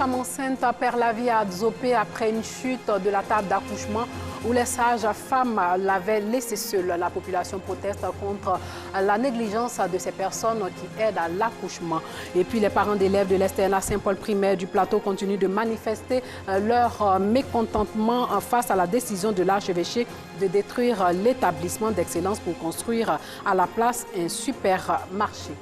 femme enceinte perd la vie à Dzopé après une chute de la table d'accouchement où les sages-femmes l'avaient laissée seule. La population proteste contre la négligence de ces personnes qui aident à l'accouchement. Et puis les parents d'élèves de l'Externat Saint-Paul primaire du Plateau continuent de manifester leur mécontentement face à la décision de l'archevêché de détruire l'établissement d'excellence pour construire à la place un supermarché.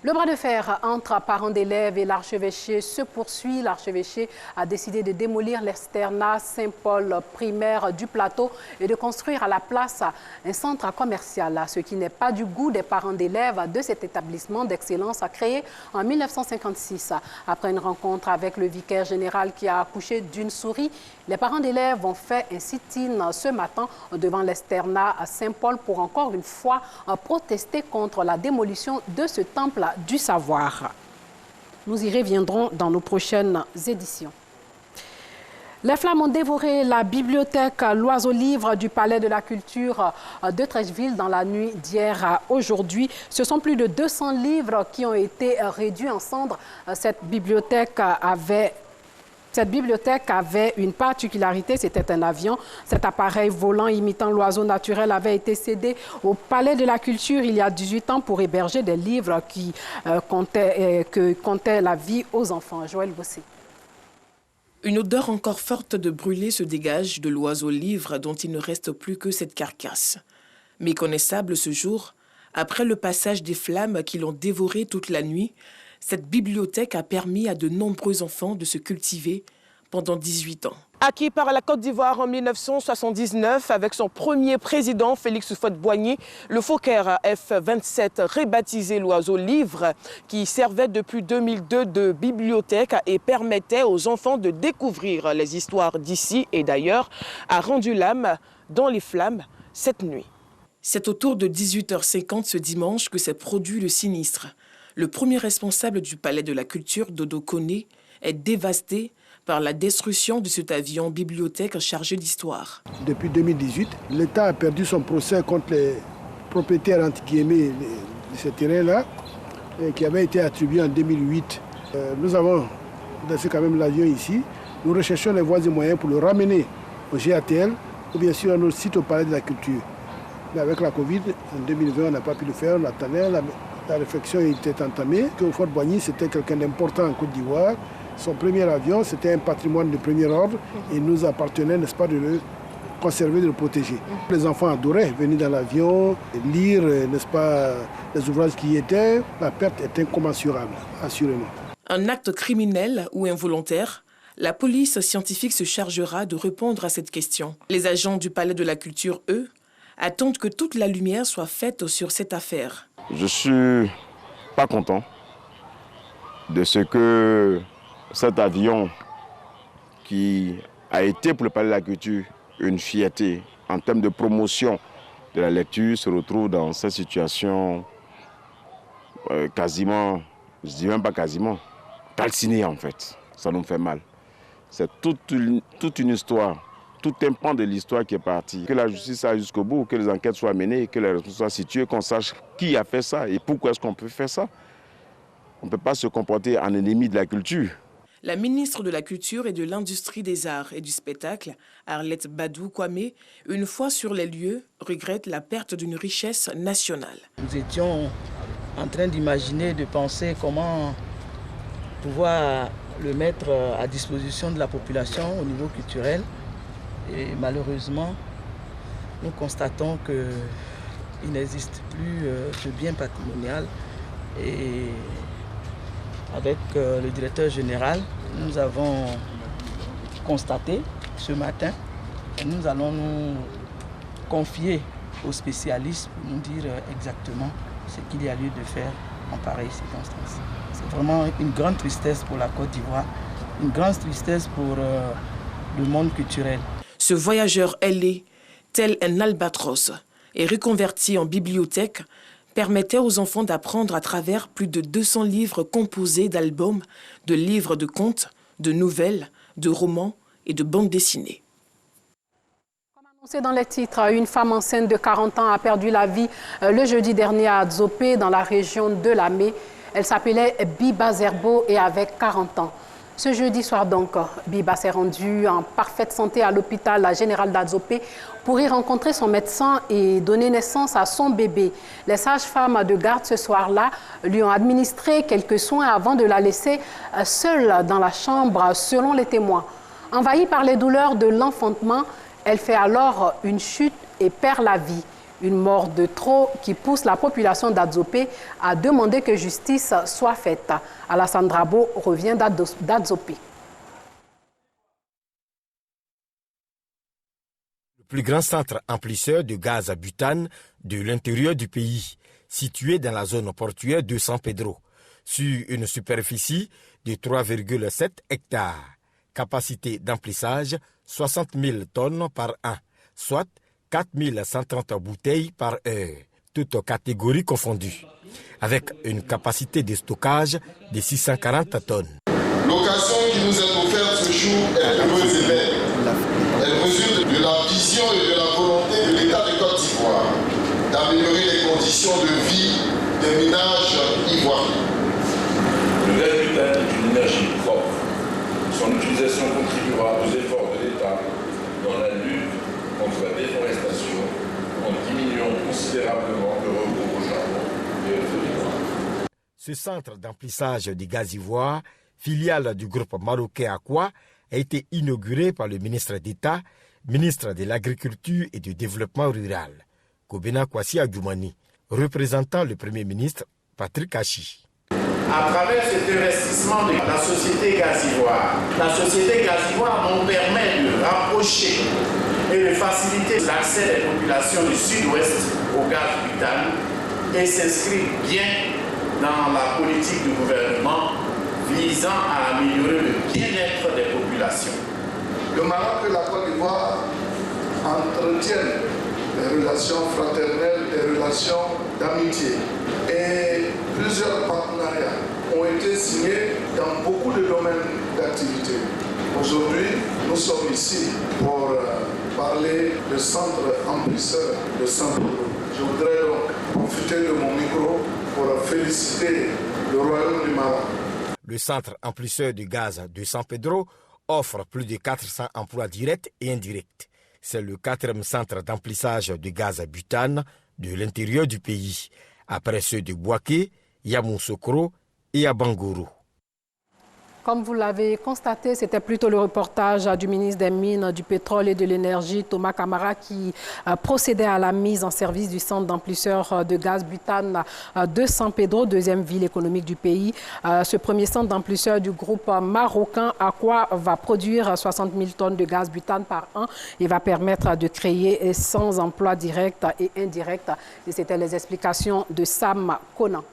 Le bras de fer entre parents d'élèves et l'archevêché se poursuit. L'archevêché a décidé de démolir l'Externat Saint-Paul primaire du Plateau et de construire à la place un centre commercial, ce qui n'est pas du goût des parents d'élèves de cet établissement d'excellence créé en 1956. Après une rencontre avec le vicaire général qui a accouché d'une souris, les parents d'élèves ont fait un sit-in ce matin devant l'Externat Saint-Paul pour encore une fois protester contre la démolition de ce temple du savoir. Nous y reviendrons dans nos prochaines éditions. Les flammes ont dévoré la bibliothèque L'Oiseau Livre du Palais de la Culture de Treichville dans la nuit d'hier à aujourd'hui. Ce sont plus de 200 livres qui ont été réduits en cendres. Cette bibliothèque avait une particularité, c'était un avion. Cet appareil volant imitant l'oiseau naturel avait été cédé au Palais de la Culture il y a 18 ans pour héberger des livres qui comptaient la vie aux enfants. Joël Bossé. Une odeur encore forte de brûlé se dégage de l'oiseau livre dont il ne reste plus que cette carcasse. Méconnaissable ce jour, après le passage des flammes qui l'ont dévoré toute la nuit, cette bibliothèque a permis à de nombreux enfants de se cultiver pendant 18 ans. Acquis par la Côte d'Ivoire en 1979 avec son premier président Félix Houphouët-Boigny, le Fokker F-27 rebaptisé l'Oiseau Livre qui servait depuis 2002 de bibliothèque et permettait aux enfants de découvrir les histoires d'ici et d'ailleurs a rendu l'âme dans les flammes cette nuit. C'est autour de 18h50 ce dimanche que s'est produit le sinistre. Le premier responsable du Palais de la Culture, Dodo Koné, est dévasté par la destruction de cet avion bibliothèque chargé d'histoire. Depuis 2018, l'État a perdu son procès contre les propriétaires anti-guillemets de ce terrain-là, qui avait été attribué en 2008. Nous avons laissé quand même l'avion ici. Nous recherchons les voies et moyens pour le ramener au GATL ou bien sûr à notre site au Palais de la Culture. Mais avec la Covid, en 2020, on n'a pas pu le faire, on attendait. La réflexion était entamée. Houphouët-Boigny, c'était quelqu'un d'important en Côte d'Ivoire. Son premier avion, c'était un patrimoine de premier ordre. Et il nous appartenait, n'est-ce pas, de le conserver, de le protéger. Les enfants adoraient venir dans l'avion, lire, n'est-ce pas, les ouvrages qui y étaient. La perte est incommensurable, assurément. Un acte criminel ou involontaire? La police scientifique se chargera de répondre à cette question. Les agents du Palais de la Culture, eux, attendent que toute la lumière soit faite sur cette affaire. Je ne suis pas content de ce que cet avion qui a été pour le Palais de la Culture une fierté en termes de promotion de la lecture se retrouve dans cette situation quasiment, je ne dis même pas quasiment, calcinée en fait. Ça nous fait mal. C'est toute une histoire. Tout un pan de l'histoire qui est parti. Que la justice aille jusqu'au bout, que les enquêtes soient menées, que les responsables soient situés, qu'on sache qui a fait ça et pourquoi est-ce qu'on peut faire ça. On ne peut pas se comporter en ennemi de la culture. La ministre de la Culture et de l'Industrie des Arts et du Spectacle, Arlette Badou Kwame, une fois sur les lieux, regrette la perte d'une richesse nationale. Nous étions en train d'imaginer, de penser comment pouvoir le mettre à disposition de la population au niveau culturel. Et malheureusement, nous constatons qu'il n'existe plus de bien patrimonial. Et avec le directeur général, nous avons constaté ce matin et nous allons nous confier aux spécialistes pour nous dire exactement ce qu'il y a lieu de faire en pareille circonstance. C'est vraiment une grande tristesse pour la Côte d'Ivoire, une grande tristesse pour le monde culturel. Ce voyageur ailé, tel un albatros, et reconverti en bibliothèque, permettait aux enfants d'apprendre à travers plus de 200 livres composés d'albums, de livres de contes, de nouvelles, de romans et de bandes dessinées. Comme annoncé dans les titres, une femme enceinte de 40 ans a perdu la vie le jeudi dernier à Dzopé, dans la région de Lamé. Elle s'appelait Biba Zerbo et avait 40 ans. Ce jeudi soir donc, Biba s'est rendue en parfaite santé à l'hôpital général d'Adzopé pour y rencontrer son médecin et donner naissance à son bébé. Les sages-femmes de garde ce soir-là lui ont administré quelques soins avant de la laisser seule dans la chambre, selon les témoins. Envahie par les douleurs de l'enfantement, elle fait alors une chute et perd la vie. Une mort de trop qui pousse la population d'Adzopé à demander que justice soit faite. Alassane Drabo revient d'Adzopé. Le plus grand centre amplisseur de gaz à butane de l'intérieur du pays, situé dans la zone portuaire de San Pedro, sur une superficie de 3,7 hectares. Capacité d'emplissage 60 000 tonnes par an, soit 4 130 bouteilles par heure, toutes catégories confondues, avec une capacité de stockage de 640 tonnes. L'occasion qui nous est offerte ce jour est heureuse et belle. Elle résulte de la vision et de la volonté de l'État de Côte d'Ivoire d'améliorer les conditions de vie des ménages ivoiriens. Le gaz butane est une énergie propre. Son utilisation contribuera aux efforts de l'État dans la lutte contre la déforestation en diminuant considérablement le recours au charbon et au feu de bois. Ce centre d'emplissage du gaz ivoire, filiale du groupe marocain Aqua, a été inauguré par le ministre d'État, ministre de l'Agriculture et du Développement rural, Kobena Kwasi Adjoumani, représentant le Premier ministre Patrick Achi. À travers cet investissement de la société Gazivoire, la société Gazivoire nous permet de rapprocher et de faciliter l'accès des populations du sud-ouest au gaz butane et s'inscrit bien dans la politique du gouvernement visant à améliorer le bien-être des populations. Le Maroc et la Côte d'Ivoire entretiennent des relations fraternelles, des relations d'amitié. Et plusieurs partenariats ont été signés dans beaucoup de domaines d'activité. Aujourd'hui, nous sommes ici pour parler de centre emplisseur de San Pedro. Je voudrais donc profiter de mon micro pour féliciter le Royaume du Maroc. Le centre emplisseur de gaz de San Pedro offre plus de 400 emplois directs et indirects. C'est le 4e centre d'emplissage de gaz à butane de l'intérieur du pays, après ceux de Bouaké, Yamoussoukro et à Bangourou. Comme vous l'avez constaté, c'était plutôt le reportage du ministre des Mines, du Pétrole et de l'Énergie, Thomas Camara, qui procédait à la mise en service du centre d'emplisseur de gaz butane de San Pedro, deuxième ville économique du pays. Ce premier centre d'emplisseur du groupe marocain Aqua va produire 60 000 tonnes de gaz butane par an et va permettre de créer 100 emplois directs et indirects. Et c'était les explications de Sam Conan.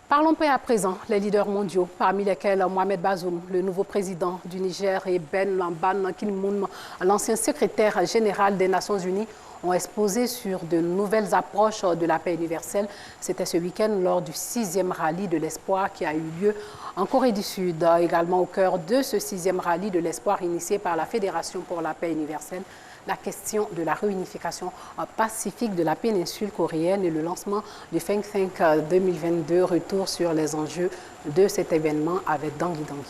Parlons paix à présent, les leaders mondiaux, parmi lesquels Mohamed Bazoum, le nouveau président du Niger, et Ben Lamban Ki-moon, l'ancien secrétaire général des Nations Unies, ont exposé sur de nouvelles approches de la paix universelle. C'était ce week-end lors du 6e rallye de l'espoir qui a eu lieu en Corée du Sud. Également au cœur de ce 6e rallye de l'espoir initié par la Fédération pour la paix universelle, la question de la réunification pacifique de la péninsule coréenne et le lancement du Think Tank 2022, retour sur les enjeux de cet événement avec Dangui Dangui.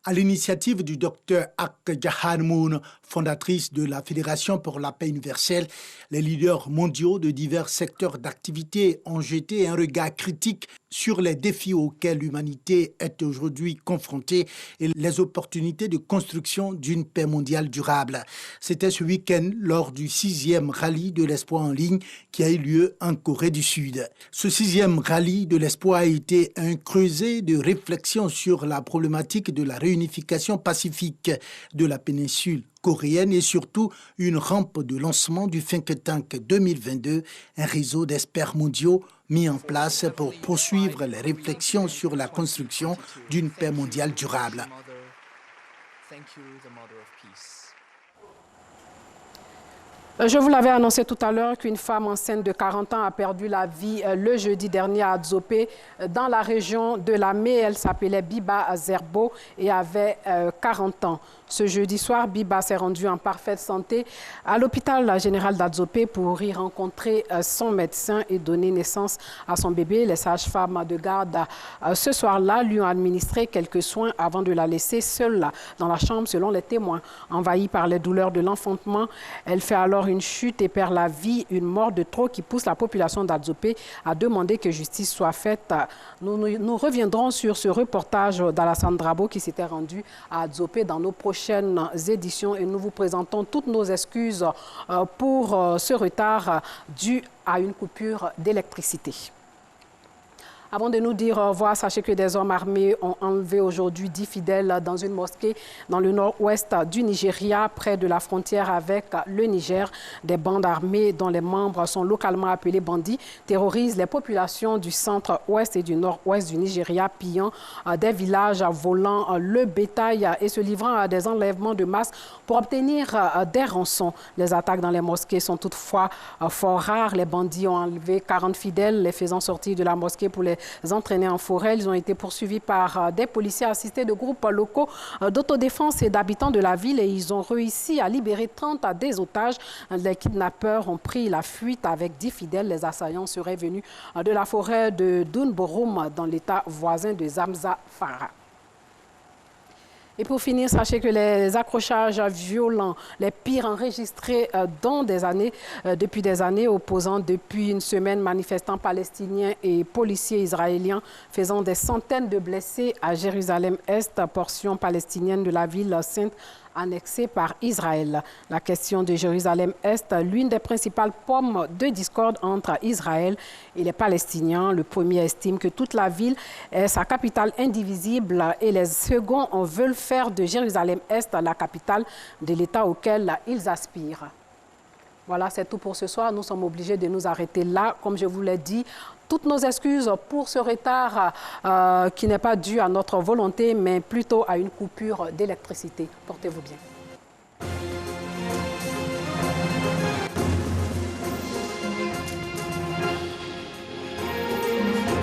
À l'initiative du Dr Ak Jahan-moon, fondatrice de la Fédération pour la paix universelle, les leaders mondiaux de divers secteurs d'activité ont jeté un regard critique sur les défis auxquels l'humanité est aujourd'hui confrontée et les opportunités de construction d'une paix mondiale durable. C'était ce week-end lors du 6e rallye de l'espoir en ligne qui a eu lieu en Corée du Sud. Ce 6e rallye de l'espoir a été un creuset de réflexion sur la problématique de la réunification pacifique de la péninsule coréenne et surtout une rampe de lancement du Think Tank 2022, un réseau d'experts mondiaux mis en place pour poursuivre les réflexions sur la construction d'une paix mondiale durable. Je vous l'avais annoncé tout à l'heure qu'une femme enceinte de 40 ans a perdu la vie le jeudi dernier à Dzopé, dans la région de Lamé. Elle s'appelait Biba Zerbo et avait 40 ans. Ce jeudi soir, Biba s'est rendue en parfaite santé à l'hôpital général d'Adzopé pour y rencontrer son médecin et donner naissance à son bébé. Les sages-femmes de garde ce soir-là lui ont administré quelques soins avant de la laisser seule dans la chambre selon les témoins. Envahie par les douleurs de l'enfantement, elle fait alors une chute et perd la vie, une mort de trop qui pousse la population d'Adzopé à demander que justice soit faite. Nous reviendrons sur ce reportage d'Alassane Drabo qui s'était rendu à Adzopé dans nos prochaines éditions et nous vous présentons toutes nos excuses pour ce retard dû à une coupure d'électricité. Avant de nous dire au revoir, sachez que des hommes armés ont enlevé aujourd'hui 10 fidèles dans une mosquée dans le nord-ouest du Nigeria, près de la frontière avec le Niger. Des bandes armées dont les membres sont localement appelés bandits terrorisent les populations du centre-ouest et du nord-ouest du Nigeria, pillant des villages, volant le bétail et se livrant à des enlèvements de masse pour obtenir des rançons. Les attaques dans les mosquées sont toutefois fort rares. Les bandits ont enlevé 40 fidèles, les faisant sortir de la mosquée pour les entraînés en forêt. Ils ont été poursuivis par des policiers assistés de groupes locaux d'autodéfense et d'habitants de la ville et ils ont réussi à libérer 30 des otages. Les kidnappeurs ont pris la fuite avec 10 fidèles. Les assaillants seraient venus de la forêt de Dunborum dans l'état voisin de Zamza-Fara. Et pour finir, sachez que les accrochages violents, les pires enregistrés depuis des années, opposant depuis une semaine manifestants palestiniens et policiers israéliens, faisant des centaines de blessés à Jérusalem-Est, portion palestinienne de la ville sainte annexée par Israël. La question de Jérusalem-Est, l'une des principales pommes de discorde entre Israël et les Palestiniens. Le premier estime que toute la ville est sa capitale indivisible et les seconds veulent faire de Jérusalem-Est la capitale de l'État auquel ils aspirent. Voilà, c'est tout pour ce soir. Nous sommes obligés de nous arrêter là. Comme je vous l'ai dit, toutes nos excuses pour ce retard qui n'est pas dû à notre volonté, mais plutôt à une coupure d'électricité. Portez-vous bien.